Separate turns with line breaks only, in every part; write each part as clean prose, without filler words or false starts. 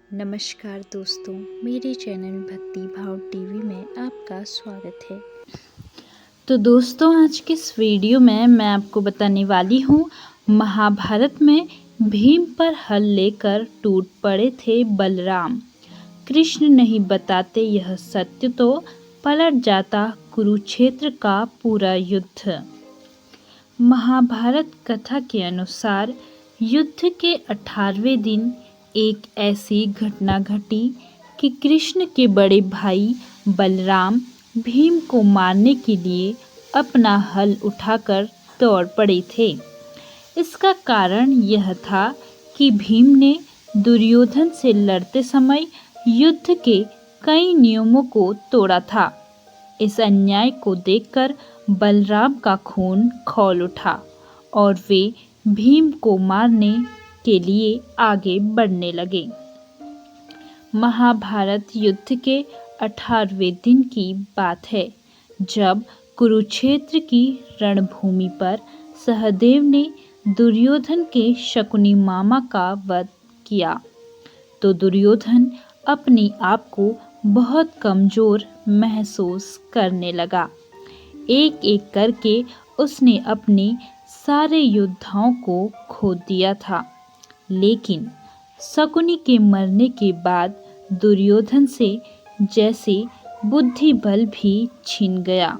नमस्कार दोस्तों, मेरे चैनल भक्ति भाव टीवी में आपका स्वागत है। तो दोस्तों, आज के इस वीडियो में मैं आपको बताने वाली हूँ, महाभारत में भीम पर हल लेकर टूट पड़े थे बलराम। कृष्ण नहीं बताते यह सत्य तो पलट जाता कुरुक्षेत्र का पूरा युद्ध। महाभारत कथा के अनुसार युद्ध के 18वें दिन एक ऐसी घटना घटी कि कृष्ण के बड़े भाई बलराम भीम को मारने के लिए अपना हल उठाकर दौड़ पड़े थे। इसका कारण यह था कि भीम ने दुर्योधन से लड़ते समय युद्ध के कई नियमों को तोड़ा था। इस अन्याय को देखकर बलराम का खून खौल उठा और वे भीम को मारने के लिए आगे बढ़ने लगे। महाभारत युद्ध के 18वें दिन की बात है, जब कुरुक्षेत्र की रणभूमि पर सहदेव ने दुर्योधन के शकुनी मामा का वध किया तो दुर्योधन अपने आप को बहुत कमजोर महसूस करने लगा। एक एक करके उसने अपने सारे योद्धाओं को खो दिया था, लेकिन शकुनी के मरने के बाद दुर्योधन से जैसे बुद्धि बल भी छिन गया,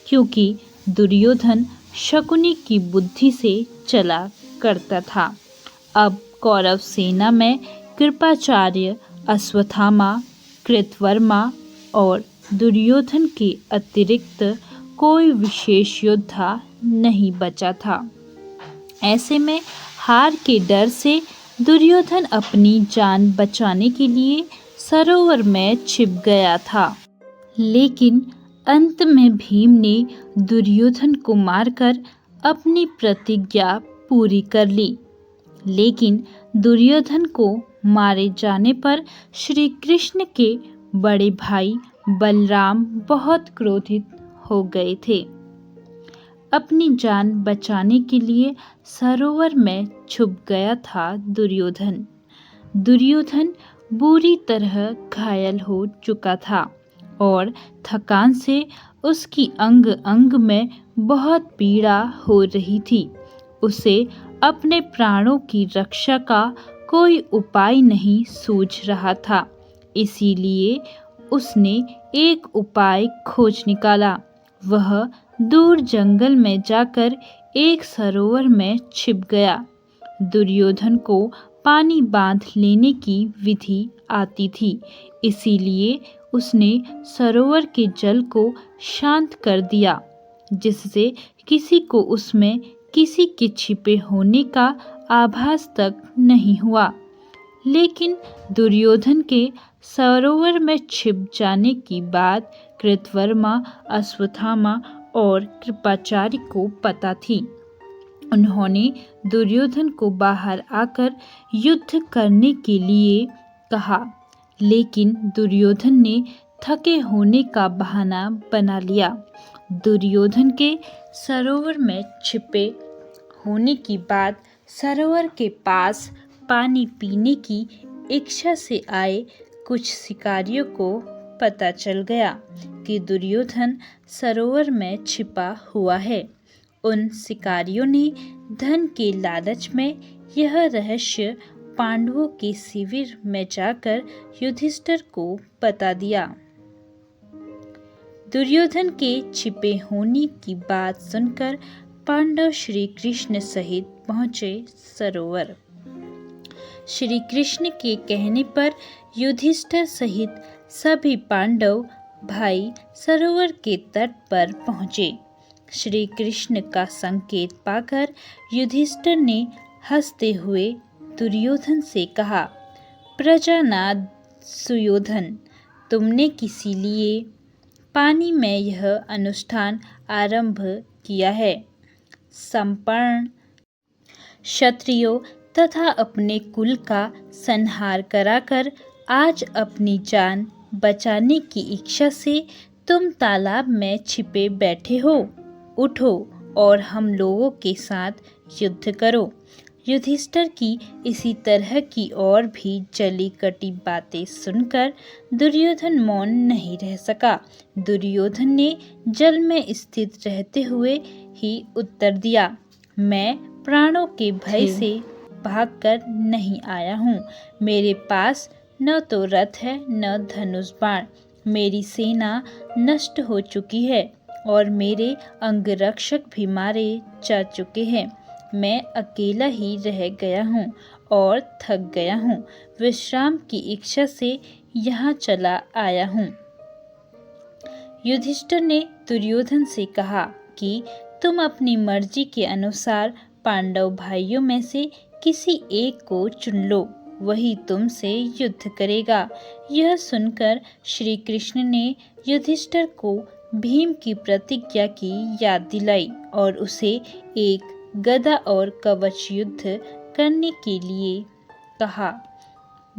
क्योंकि दुर्योधन शकुनी की बुद्धि से चला करता था। अब कौरव सेना में कृपाचार्य, अश्वत्थामा, कृतवर्मा और दुर्योधन के अतिरिक्त कोई विशेष योद्धा नहीं बचा था। ऐसे में हार के डर से दुर्योधन अपनी जान बचाने के लिए सरोवर में छिप गया था। लेकिन अंत में भीम ने दुर्योधन को मारकर अपनी प्रतिज्ञा पूरी कर ली। लेकिन दुर्योधन को मारे जाने पर श्री कृष्ण के बड़े भाई बलराम बहुत क्रोधित हो गए थे। अपनी जान बचाने के लिए सरोवर में छुप गया था दुर्योधन। दुर्योधन बुरी तरह घायल हो चुका था और थकान से उसकी अंग अंग में बहुत पीड़ा हो रही थी। उसे अपने प्राणों की रक्षा का कोई उपाय नहीं सूझ रहा था। इसीलिए उसने एक उपाय खोज निकाला। वह दूर जंगल में जाकर एक सरोवर में छिप गया। दुर्योधन को पानी बांध लेने की विधि आती थी, इसीलिए उसने सरोवर के जल को शांत कर दिया, जिससे किसी को उसमें किसी के छिपे होने का आभास तक नहीं हुआ। लेकिन दुर्योधन के सरोवर में छिप जाने की बात कृतवर्मा, अश्वत्थामा और कृपाचार्य को पता थी। उन्होंने दुर्योधन को बाहर आकर युद्ध करने के लिए कहा, लेकिन दुर्योधन ने थके होने का बहाना बना लिया। दुर्योधन के सरोवर में छिपे होने की बात सरोवर के पास पानी पीने की इच्छा से आए कुछ शिकारियों को पता चल गया कि दुर्योधन सरोवर में छिपा हुआ है। उन शिकारियों ने धन के लालच में यह रहस्य पांडवों के शिविर में जाकर युधिष्ठिर को बता दिया। दुर्योधन के छिपे होने की बात सुनकर पांडव श्री कृष्ण सहित पहुंचे सरोवर। श्री कृष्ण के कहने पर युधिष्ठिर सहित सभी पांडव भाई सरोवर के तट पर पहुंचे। श्री कृष्ण का संकेत पाकर युधिष्ठिर ने हंसते हुए दुर्योधन से कहा, प्रजानाथ सुयोधन, तुमने किसी लिए पानी में यह अनुष्ठान आरंभ किया है। संपूर्ण क्षत्रियों तथा अपने कुल का संहार कराकर आज अपनी जान बचाने की इच्छा से तुम तालाब में छिपे बैठे हो। उठो और हम लोगों के साथ युद्ध करो। युधिष्ठिर की इसी तरह की और भी जली कटी बातें सुनकर दुर्योधन मौन नहीं रह सका। दुर्योधन ने जल में स्थित रहते हुए ही उत्तर दिया, मैं प्राणों के भय से भागकर नहीं आया हूँ। मेरे पास न तो रथ है न धनुष बाण। मेरी सेना नष्ट हो चुकी है और मेरे अंगरक्षक भी मारे जा चुके हैं। मैं अकेला ही रह गया हूँ और थक गया हूँ। विश्राम की इच्छा से यहाँ चला आया हूँ। युधिष्ठिर ने दुर्योधन से कहा कि तुम अपनी मर्जी के अनुसार पांडव भाइयों में से किसी एक को चुन लो, वही तुमसे युद्ध करेगा। यह सुनकर श्री कृष्ण ने युधिष्ठिर को भीम की प्रतिज्ञा की याद दिलाई और उसे एक गदा और कवच युद्ध करने के लिए कहा।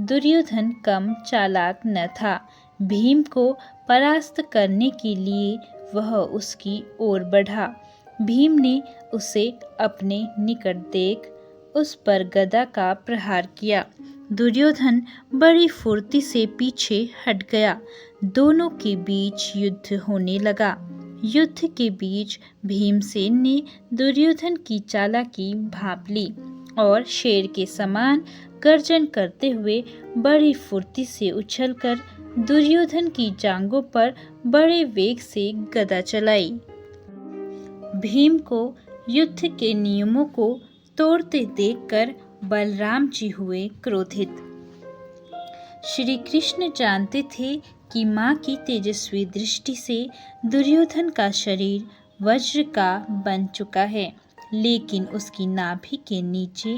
दुर्योधन कम चालाक न था। भीम को परास्त करने के लिए वह उसकी ओर बढ़ा। भीम ने उसे अपने निकट देख उस पर गदा का प्रहार किया। दुर्योधन बड़ी फुर्ती से पीछे हट गया। दोनों के बीच युद्ध होने लगा। युद्ध के बीच भीमसेन ने दुर्योधन की चालाकी भांप ली और शेर के समान गर्जन करते हुए बड़ी फुर्ती से उछलकर दुर्योधन की जांघों पर बड़े वेग से गदा चलाई। भीम को युद्ध के नियमों को तोड़ते देखकर बलराम जी हुए क्रोधित। श्री कृष्ण जानते थे कि माँ की तेजस्वी दृष्टि से दुर्योधन का शरीर वज्र का बन चुका है, लेकिन उसकी नाभि के नीचे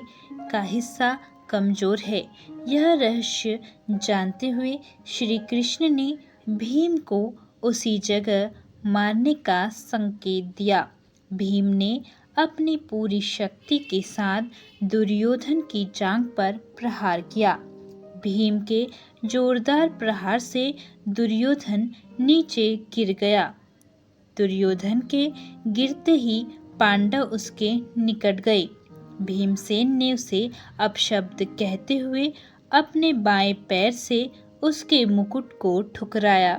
का हिस्सा कमजोर है। यह रहस्य जानते हुए श्री कृष्ण ने भीम को उसी जगह मारने का संकेत दिया। भीम ने अपनी पूरी शक्ति के साथ दुर्योधन की जांघ पर प्रहार किया। भीम के जोरदार प्रहार से दुर्योधन नीचे गिर गया। दुर्योधन के गिरते ही पांडव उसके निकट गए। भीमसेन ने उसे अपशब्द कहते हुए अपने बाएं पैर से उसके मुकुट को ठुकराया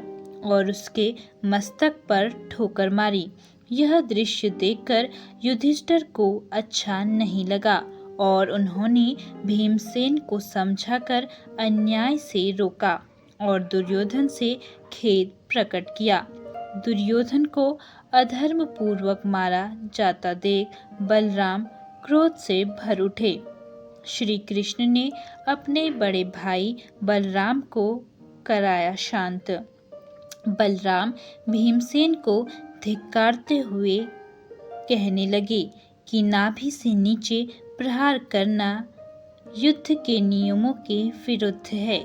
और उसके मस्तक पर ठोकर मारी। यह दृश्य देखकर युधिष्ठिर को अच्छा नहीं लगा और उन्होंने भीमसेन को समझाकर अन्याय से रोका और दुर्योधन से खेद प्रकट किया। दुर्योधन को अधर्म पूर्वक मारा जाता देख बलराम क्रोध से भर उठे। श्री कृष्ण ने अपने बड़े भाई बलराम को कराया शांत। बलराम भीमसेन को धिक्कारते हुए कहने लगे कि नाभि से नीचे प्रहार करना युद्ध के नियमों के विरुद्ध है।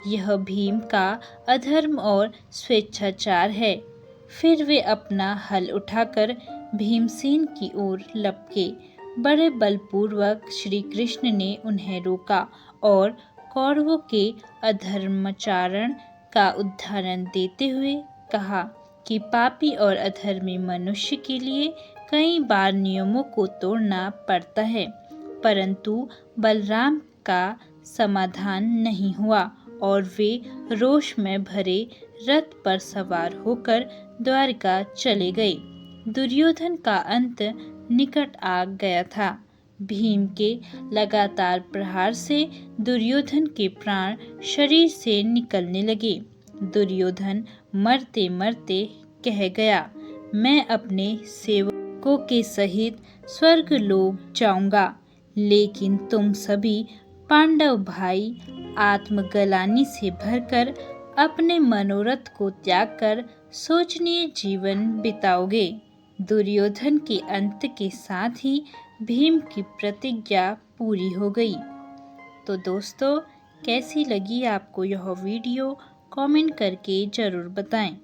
यह भीम का अधर्म और स्वेच्छाचार है। फिर वे अपना हल उठाकर भीमसेन की ओर लपके। बड़े बलपूर्वक श्री कृष्ण ने उन्हें रोका और कौरवों के अधर्माचरण का उदाहरण देते हुए कहा कि पापी और अधर्मी मनुष्य के लिए कई बार नियमों को तोड़ना पड़ता है, परंतु बलराम का समाधान नहीं हुआ और वे रोष में भरे रथ पर सवार होकर द्वारका चले गए। दुर्योधन का अंत निकट आ गया था। भीम के लगातार प्रहार से दुर्योधन के प्राण शरीर से निकलने लगे। दुर्योधन मरते मरते कह गया, मैं अपने सेवकों के सहित स्वर्गलोक जाऊंगा, लेकिन तुम सभी पांडव भाई आत्मग्लानि से भरकर अपने मनोरथ को त्याग कर शोचनीय जीवन बिताओगे। दुर्योधन के अंत के साथ ही भीम की प्रतिज्ञा पूरी हो गई। तो दोस्तों, कैसी लगी आपको यह वीडियो कमेंट करके ज़रूर बताएं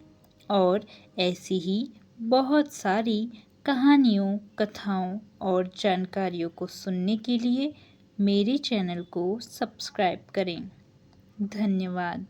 और ऐसी ही बहुत सारी कहानियों, कथाओं और जानकारियों को सुनने के लिए मेरे चैनल को सब्सक्राइब करें। धन्यवाद।